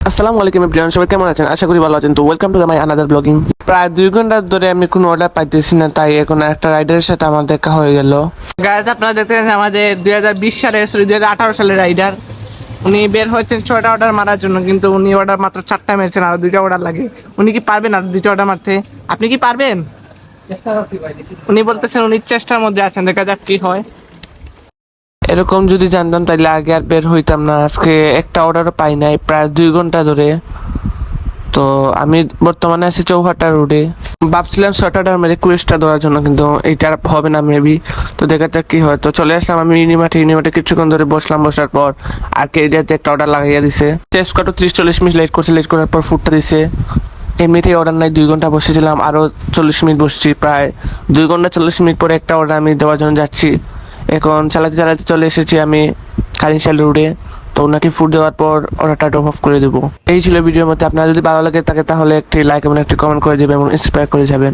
আসসালামু আলাইকুম এভরিওয়ান, সবাই কেমন আছেন? আশা করি ভালো আছেন। তো welcome to my another blogging. প্রায় 2 ঘন্টা ধরে আমি কোনো অর্ডার পাইতেছি না, তাই এখন একটা রাইডারের সাথে আমার দেখা হয়ে গেল। গাইজ আপনারা দেখতেছেন আমাদের 2020 সালে 2018 সালের রাইডার। উনি বের হয়েছেন 6টা অর্ডার মারার জন্য, কিন্তু উনি অর্ডার মাত্র 4টা মেরেছেন, আরো 2টা অর্ডার লাগে। উনি কি পারবেন আর 2টা অর্ডার মারতে? আপনি কি পারবেন? উনি বলতেছেন উনি চেষ্টার মধ্যে আছেন, দেখা যাক কি হয়। এরকম যদি জানতাম তাইলে আগে আর বের হইতাম না। আজকে একটা অর্ডারও পাই নাই প্রায় 2 ঘন্টা ধরে। তো আমি বর্তমানে আছি চৌহাটা রোডে। ভাবছিলাম শর্টাটার মেরে কুয়েসটা ধরার জন্য, কিন্তু এইটা আর হবে না মেবি। তো দেখা যাক কি হয়। তো চলে আসলাম আমি ইউনিমার্টে কিছুক্ষণ ধরে বসলাম। বসার পর আর কে এরিয়াতে একটা অর্ডার লাগাইয়া দিছে। টেস্ট কত 30-40 মিনিট লেট করছে। লেট করার পর ফুডটা দিছে। এমনিতেই অর্ডার নাই, 2 ঘন্টা বসেছিলাম, আরো 40 মিনিট বসছি। প্রায় 2 ঘন্টা 40 মিনিট পরে একটা অর্ডার আমি দেওয়ার জন্য যাচ্ছি। এখন চালাতে চালাতে চলে এসেছি আমি কারিশাল রোডে। তো ওনাকে ফুড দেওয়ার পর অর্ডারটা ড্রপ অফ করে দেবো। এই ছিল ভিডিওর মধ্যে। আপনার যদি ভালো লাগে থাকে তাহলে একটি লাইক এবং একটি কমেন্ট করে দেবেন এবং ইন্সপায়ার করে যাবেন।